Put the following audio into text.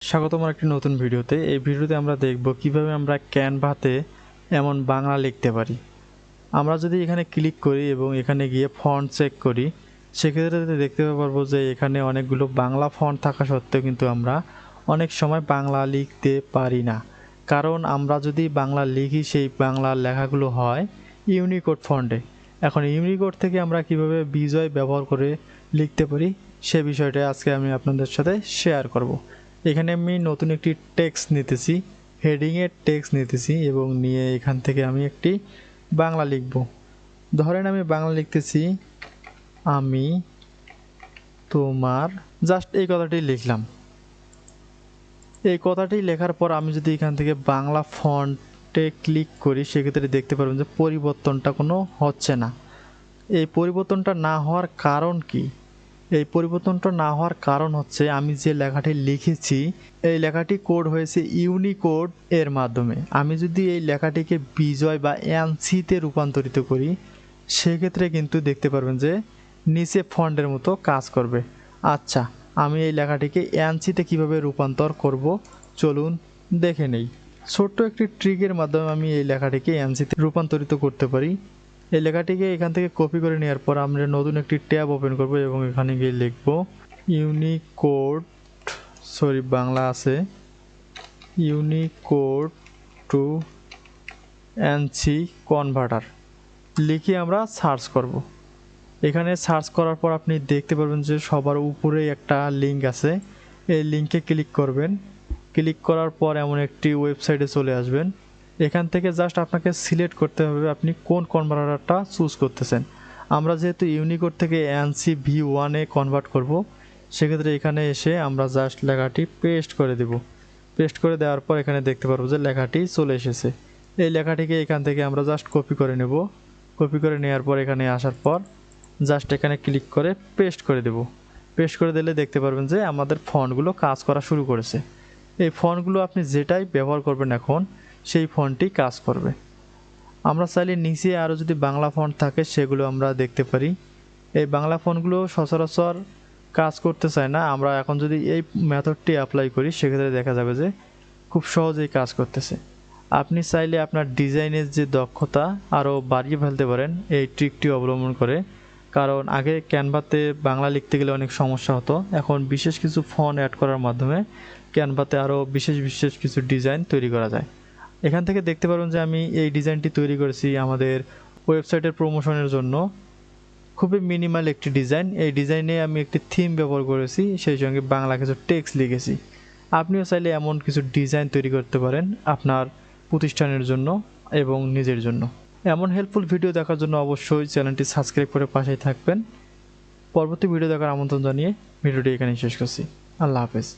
স্বাগতম একটি নতুন ভিডিওতে। এই ভিডিওতে আমরা দেখব কিভাবে আমরা ক্যানভাতে এমন বাংলা লিখতে পারি। আমরা যদি এখানে ক্লিক করি এবং এখানে গিয়ে ফন্ট চেক করি, সেক্ষেত্রে দেখতে পারবো যে এখানে অনেকগুলো বাংলা ফন্ট থাকা সত্ত্বেও কিন্তু আমরা অনেক সময় বাংলা লিখতে পারি না। কারণ আমরা যদি বাংলা লিখি সেই বাংলার লেখাগুলো হয় ইউনিকোড ফন্টে। এখন ইউনিকোড থেকে আমরা কিভাবে বিজয় ব্যবহার করে লিখতে পারি সে বিষয়টা আজকে আমি আপনাদের সাথে শেয়ার করব। এখানে আমি নতুন একটি টেক্সট নিতেছি, হেডিংয়ের টেক্সট নিতেছি এবং নিয়ে এখান থেকে আমি একটি বাংলা লিখব। ধরেন আমি বাংলা লিখতেছি, আমি তোমার, জাস্ট এই কথাটি লিখলাম। এই কথাটি লেখার পর আমি যদি এখান থেকে বাংলা ফন্টে ক্লিক করি, সেক্ষেত্রে দেখতে পারবেন যে পরিবর্তনটা কোনো হচ্ছে না। এই পরিবর্তনটা না হওয়ার কারণ কি? এই পরিবর্তনটা না হওয়ার কারণ হচ্ছে আমি যে লেখাটি লিখেছি এই লেখাটি কোড হয়েছে ইউনিকোড এর মাধ্যমে। আমি যদি এই লেখাটিকে বিজয় বা এনসিতে রূপান্তরিত করি, সেক্ষেত্রে কিন্তু দেখতে পারবেন যে নিচে ফন্টের মতো কাজ করবে। আচ্ছা, আমি এই লেখাটিকে এনসিতে কিভাবে রূপান্তর করব চলুন দেখে নেই। ছোট্ট একটি ট্রিকের মাধ্যমে আমি এই লেখাটিকে এনসিতে রূপান্তরিত করতে পারি। এই লেখাটিকে এখান থেকে কপি করে নেওয়ার পর আমরা নতুন একটি ট্যাব ওপেন করব এবং এখানে গিয়ে লিখব ইউনিকোড, বাংলা আছে, ইউনিকোড টু এনসি কনভার্টার লিখে আমরা সার্চ করব। এখানে সার্চ করার পর আপনি দেখতে পারবেন যে সবার উপরে একটা লিঙ্ক আছে। এই লিঙ্কে ক্লিক করবেন। ক্লিক করার পর এমন একটি ওয়েবসাইটে চলে আসবেন। এখান থেকে জাস্ট আপনাকে সিলেক্ট করতে হবে আপনি কোন কনভার্টারটা চুজ করতেছেন। আমরা যেহেতু ইউনিকোড থেকে এনসি V1-এ কনভার্ট করব, সেক্ষেত্রে এখানে এসে আমরা জাস্ট লেখাটি পেস্ট করে দেব। পেস্ট করে দেওয়ার পর এখানে দেখতে পারবো যে লেখাটি চলে এসেছে। এই লেখাটিকে এখান থেকে আমরা জাস্ট কপি করে নেব। কপি করে নেওয়ার পর এখানে আসার পর জাস্ট এখানে ক্লিক করে পেস্ট করে দেব। পেস্ট করে দিলে দেখতে পারবেন যে আমাদের ফন্টগুলো কাজ করা শুরু করেছে। এই ফন্টগুলো আপনি যেটাই ব্যবহার করবেন এখন সেই ফন্টটি কাজ করবে। আমরা চাইলে নিচে আরও যদি বাংলা ফন্ট থাকে সেগুলো আমরা দেখতে পারি। এই বাংলা ফন্টগুলো সচরাচর কাজ করতে চায় না। আমরা এখন যদি এই মেথডটি অ্যাপ্লাই করি, সেক্ষেত্রে দেখা যাবে যে খুব সহজেই কাজ করতেছে। আপনি চাইলে আপনার ডিজাইনের যে দক্ষতা আরও বাড়িয়ে ফেলতে পারেন এই ট্রিকটি অবলম্বন করে। কারণ আগে ক্যানভাতে বাংলা লিখতে গেলে অনেক সমস্যা হতো। এখন বিশেষ কিছু ফন্ট অ্যাড করার মাধ্যমে ক্যানভাতে আরও বিশেষ কিছু ডিজাইন তৈরি করা যায়। এখান থেকে দেখতে পারবেন যে আমি এই ডিজাইনটি তৈরি করেছি আমাদের ওয়েবসাইটের প্রমোশনের জন্য। খুবই মিনিমাল একটি ডিজাইন। এই ডিজাইনে আমি একটি থিম ব্যবহার করেছি, সেই সঙ্গে বাংলা কিছু টেক্সট লিখেছি। আপনিও চাইলে এমন কিছু ডিজাইন তৈরি করতে পারেন আপনার প্রতিষ্ঠানের জন্য এবং নিজের জন্য। এমন হেল্পফুল ভিডিও দেখার জন্য অবশ্যই চ্যানেলটি সাবস্ক্রাইব করে পাশেই থাকবেন। পরবর্তী ভিডিও দেখার আমন্ত্রণ জানিয়ে ভিডিওটি এখানেই শেষ করছি। আল্লাহ হাফেজ।